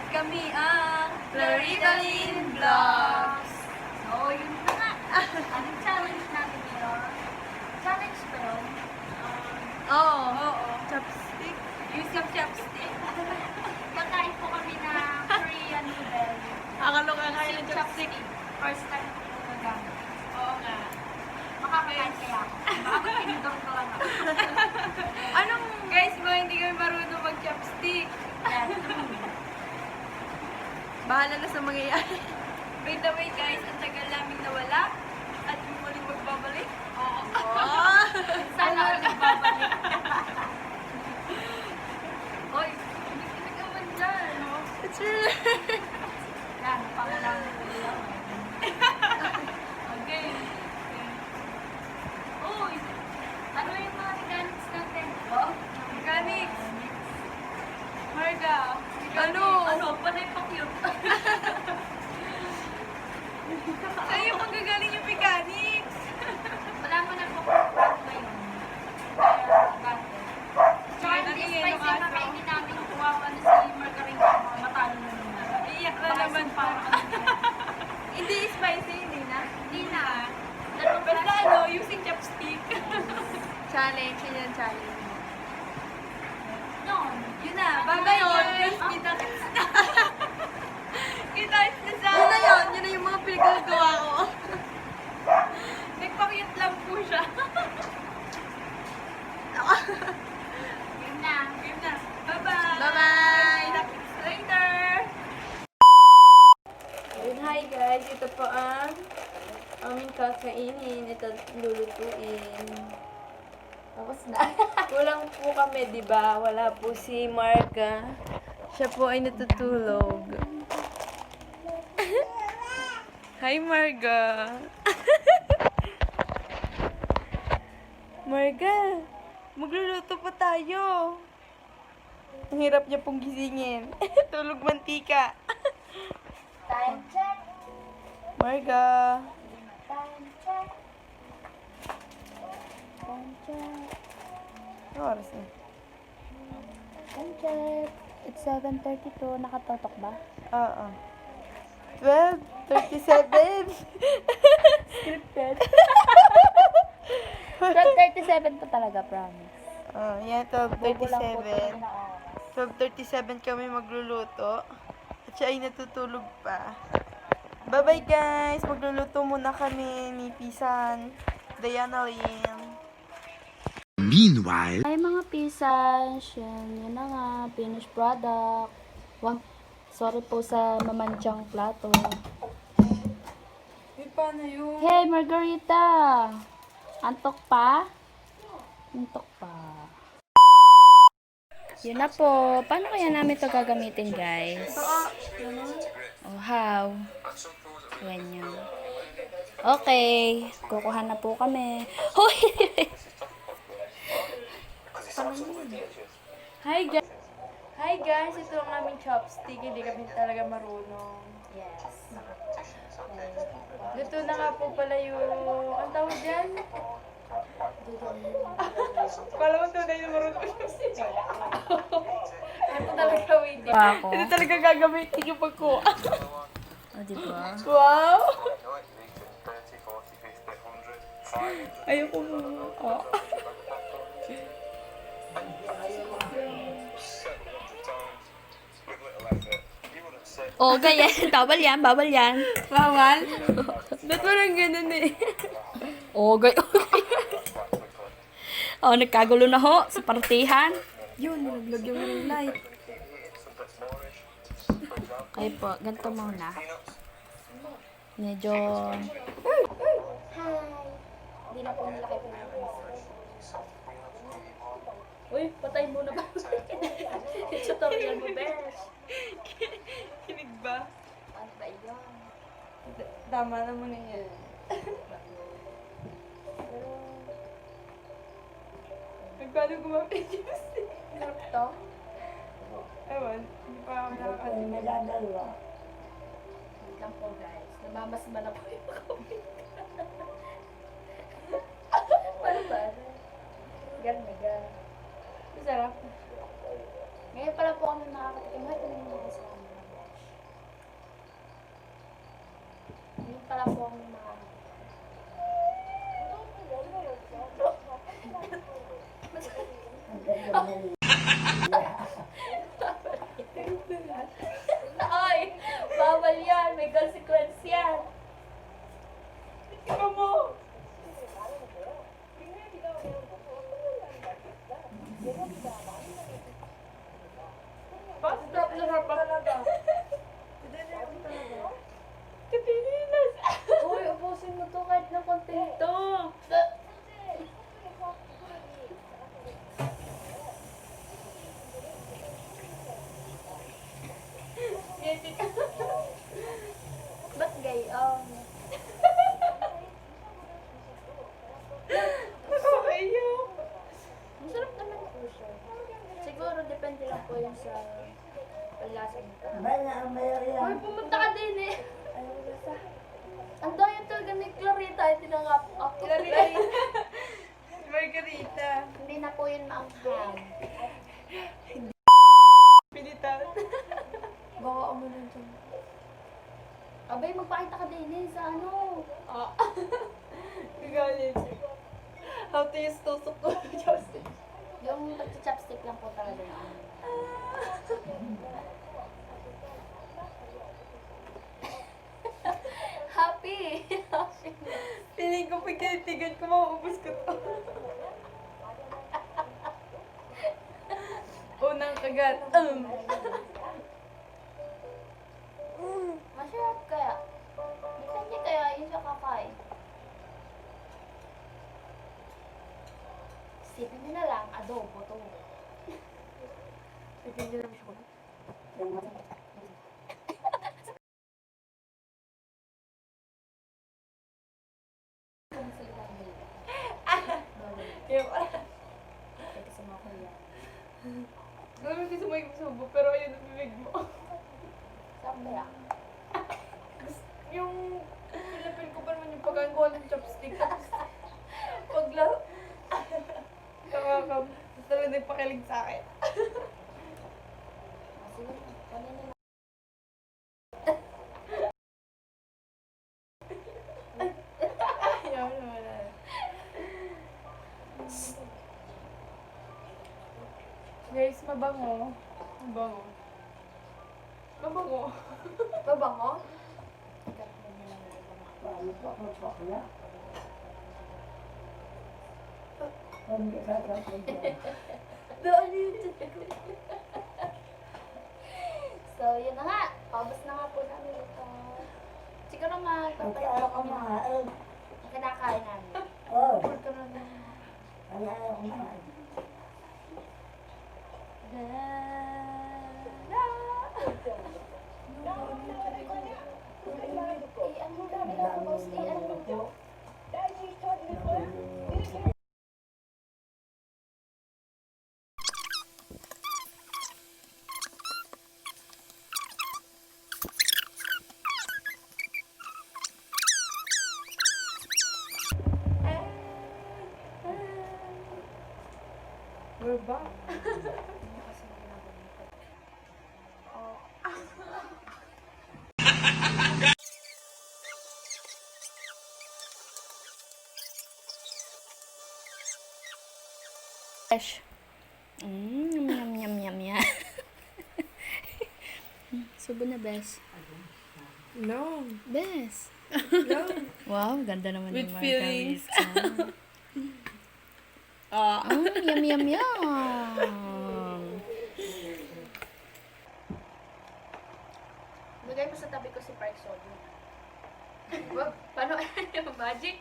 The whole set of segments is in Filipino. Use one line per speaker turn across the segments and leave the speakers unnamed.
Kami ang ClaRitaLyn Vlogs.
So, yun na nga. Anong challenge natin ngayon? Challenge ba yun?
Oo. Chopstick.
Using chopstick. Pagkain po kami ng Korean noodles.
Akala ka kayo ng chopstick.
First time ko ito nagamit.
Oo nga.
Makakakain kaya ako. Baka tinidor ko lang ako.
Anong, guys, mga hindi kami marunong mag-chopstick.
Yan.
Bahala na sa mangyayari. By the way, guys, ang tagal namin nawala at muling magbabalik.
Oo.
Oh.
Sana ako nagbabalik.
Hoy, hindi pinagaman dyan. It's true.
Yan, pangulang ko.
Okay.
Uy! Ano yung mga mechanics natin? Oh?
Mechanics. Marga. Ano?
Ano? Panay pa cute.
Sa'yo magagaling yung mechanics.
Wala mo na po ngayon. Kaya, bante. Tsaka
Sige,
hindi
natingin
spicy
yung
na
aso.
kainin namin yung kuwawa na si Margarine sa mga matalo na naman.
Iiyak na naman pa. Hindi spicy, hindi na.
Hindi na. Dalawang
Basta
klase.
ano, using chopstick. Challenge, yun yung challenge.
Noon.
Yun na, bye-bye guys. Kita-kits na. Kita-kits na sa... Yun na yung mga pinagagawa ko. Nagpakiyot lang po siya.
Yun na.
Yun na. Bye-bye.
Bye-bye.
Kita-kits later. Yun, hi guys. Ito po ang aming kakainin. Ito lulutuin. Tapos na. Kulang po kami, di ba? Wala po si Marga. Siya po ay natutulog. Hi, Marga. Marga, magluluto pa tayo. Ang hirap niya pong gisingin. Tulog mantika.
Time check.
Marga.
Time check.
Time check. Ano oras na?
Time check. It's 7:32. Nakatotok ba?
Oo. 12:37. Scripted.
12:37 pa talaga, promise.
Oh, yan,
Bobo lang po
12:37.
na oras.
12:37 kami magluluto. At siya ay natutulog pa. Bye-bye guys! Magluluto muna kami ni Pisan, Diana Lynn.
Meanwhile,
Ay, mga pisans, yun na nga, finished product. Wow, sorry po sa mamansyang plato.
Paano yun?
Hey, Margarita! Antok pa? Antok pa. Yun na po. Paano kaya namin ito gagamitin, guys? Oh, how? Ganyan. Okay. Kukuha na po kami. Hoy!
Hi guys! Hi guys! Ito ang aming chopstick. Hindi kami talaga marunong.
Yes.
Luto na nga po pala yung... Ang tawag dyan? Kala mo tunay na marunong chopstick. Ito talaga waiting.
Ako.
Ito talaga gagamitin yung pagkuha.
O, diba?
Wow! Ayoko mo. Oh.
Oh, ganyan. Bawal yan, bawal yan.
Bawal? Ba't parang ganun eh?
Oh, ganyan. Oh, nagkagulo na ho sa partihan.
Yun, nalaglag yung ring light.
Okay po, ganito muna. Medyo... Hindi na po nilaki po yung
Uy, patay muna ba?
tutorial mo, besh.
Kinig ba?
Ano ba yun?
Tama naman na yan. Nagpaano gumamit yung stick?
Sarap to?
Ewan, hindi pa ako nakakalimutan.
Naladalwa. Wait lang po, guys. Namamasma na po yung comment. Paano ba? Garniga.
Masarap.
Ngayon pala po kami nakakatikim. Ito na yung mga sa amin.
Ay! Bawal yan! May consequence yan! Ikaw mo! Stop na harap talaga. Kapilinas! Uy, ubusin mo to kahit ng konti to. Ba't gayon? Nakakaiyak. Masarap naman po siya. Siguro depende lang po yun sa lasa nito. Uy, pumunta ka din eh. Ayaw lasa. Ang daya talaga ni Clarita. Tinangap ako. Clarita. Margarita. Hindi na po yun maanghang. Pilitan. Baka mo lang dyan. Abay, magpakita ka din eh sa ano. Gagalit. How to use tusok ko. Chopsticks. Yung pag-chopstick lang po talaga yun. Happy! Happy! Piling ko pagkatigan ko, mauubos ko to. Unang kagat. Masarap kaya. Hindi kaya yun sa kakain. Isipin nyo na lang, adobo to. Isipin nyo lang siya. Yung kasi mo ako yan. Gawin kasi mo yung subo, pero ayun ang bibig mo. Saan ba yan? Yung Philippine ko pa naman yung pagkain ko ng chopstick. Pagla... Nakakam. Gusto rin na pakilig sa akin. Sige, kanina na. Ayaw naman na. Guys, mabango. Mabango. Mabango. Mabango? Doon yun. So, yun na nga. Paubos na nga po namin ito. Siguro nga, papalit po kami ng kinakain namin.
Oh,
Ito na na. We're back.
Fresh. Yum, yum, yum, yum. Subo na, Bes.
No.
Bes.
No.
Wow, ganda naman
With
yung
feelings.
margarita. Yum, yum, yum.
Lagay mo sa tabi ko si Park Soju. Paano? Magic?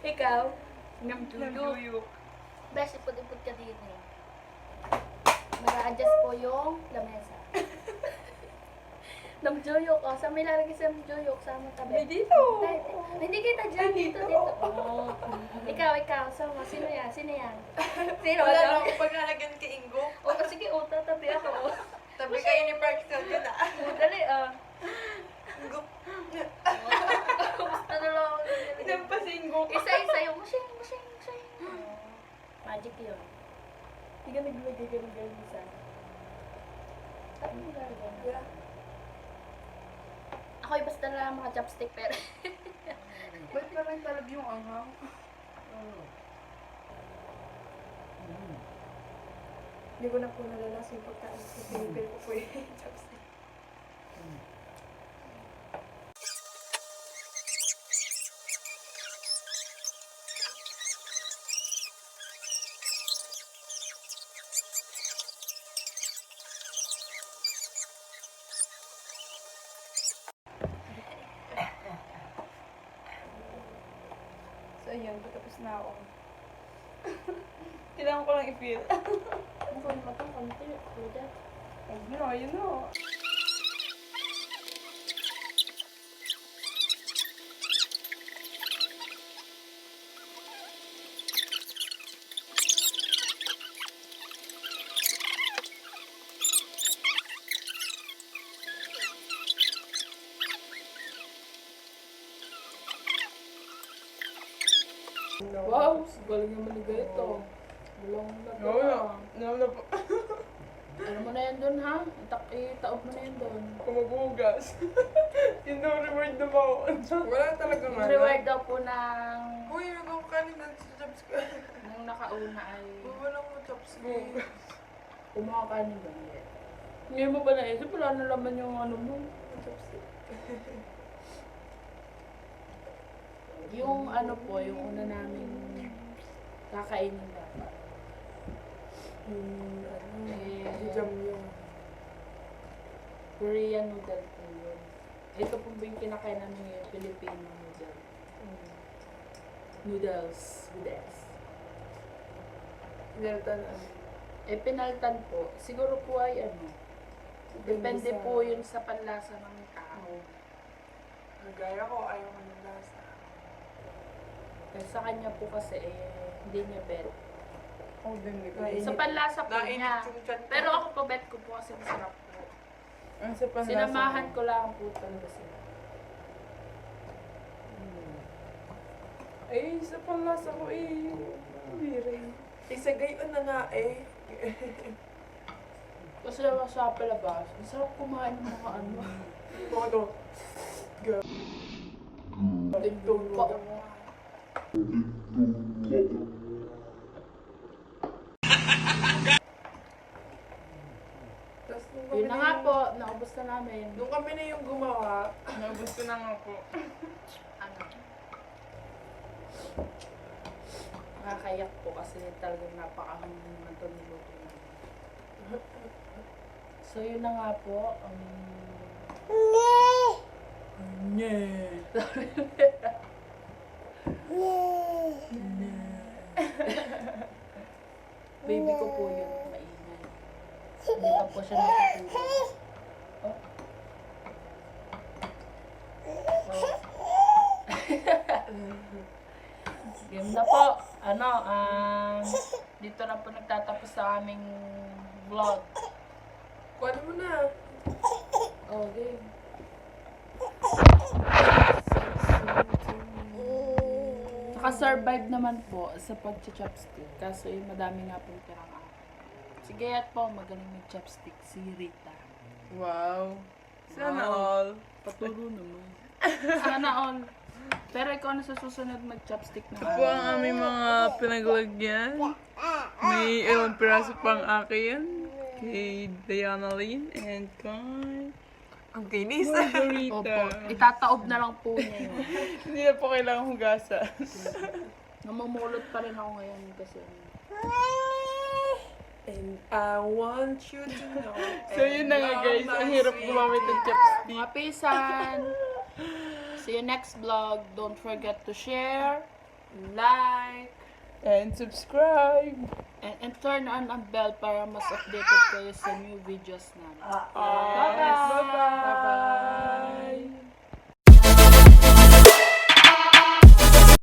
Ikaw? Namduyok. Bes, ipod-ipod ka din eh. Mag-a-adjust po yung lamesa. Namjoyok. Oh, saan may lalagay sa namjoyok? Saan mo tabi?
dito.
Hindi kita dyan. Dito. Oh. Ikaw. Sama. Sino yan? Sino?
Wala na ako pag nalagyan kay Ingo.
Oh, sige. Oh, tatabi ako.
Tabi kayo ni Park Soju na.
Oh, dali.
Ingo.
Gusto na lang ako.
Ilan pa si Ingo?
Isa-isa yung mushing. Magic yun. Hindi ka naglagay ka ng garnisan. Saan mo gagawin? Ako'y basta na lang mga chopstick pero...
Ba't parang talab yung anghang?
Hindi ko na po nalalas yung pagkain. Pinipil ko po yung chopstick. So, ayun. Tapos na ako.
Kailangan ko lang i-feel.
Mukhang pa itong konti. Kuda.
Ayun na.
Wow, galing naman ni Gaito. Bulong na to.
Na po.
Ano mo na yan doon ha? Itaob mo na yan doon.
Kumagugas. Yun daw reward na ba ako? Wala talaga nga.
Reward daw po ng
Uy, nagawa kanin ng chops ko.
nung nakauna ay
Wala mo chops ko.
kumuha ka ni Galit. Ngayon mo ba naisip? Wala na laman yung ano mo. Yung ano po, yung una namin kakainin dapat.
Jam yung.
Korean noodle po yun. Ito po ba yung kinakain namin ngayon? Filipino noodle. Noodles with S.
Pinalitan ano.
Pinaltan po. Siguro po ay ano. Depende po yun sa panlasa ng tao.
Nagaya ko, ayaw ko ng lasa.
Kasi sa kanya po kasi hindi niya bet.
Oh, din
Sa panlasa po niya.
yung chat ko.
Pero ako po bet ko po kasi masarap po.
Ang sa panlasa
Sinamahan ko lang po talaga sila.
Ay, sa panlasa ko hindi rin. Isa gayon na nga
Kasi sa palabas, masarap kumain ng mga ano.
Todo.
Dindong pa.
Tapos
Yun na nga po, naubos na namin.
Nung kami na yung gumawa, naubos ko na nga po.
Ano? Nakakayak po kasi talagang napakahangin naman ito niluto namin. So yun na nga po. Baby ko po yun, maingay. Hindi pa po siya natutulog. Oh. Game na po. Ano, dito na po nagtatapos sa aming vlog.
Kuha mo na.
Oh, game. Naka-survive naman po sa pag-chopstick. Kaso madami nga pong tirang ako. Sige at po, magaling mag-chopstick si Rita.
Wow. Sana all.
Paturo naman. Sana all. Pero ikaw na sa susunod mag-chopstick na.
Ito po ang aming mga pinaglagyan. May ilang piraso pang akin. Kay ClaRitaLyn and kay... Ang kinis.
Opo, itataob na lang po niya yun.
Hindi na po kailangan hugasan.
Namamulot pa rin ako ngayon kasi.
And I want you to know. So yun na nga guys, ang hirap gumamit ng chopstick.
Mga pisan! See you next vlog. Don't forget to share,
Like and subscribe.
and turn on ang bell para mas updated kayo sa new videos namin.
Bye-bye. Bye-bye.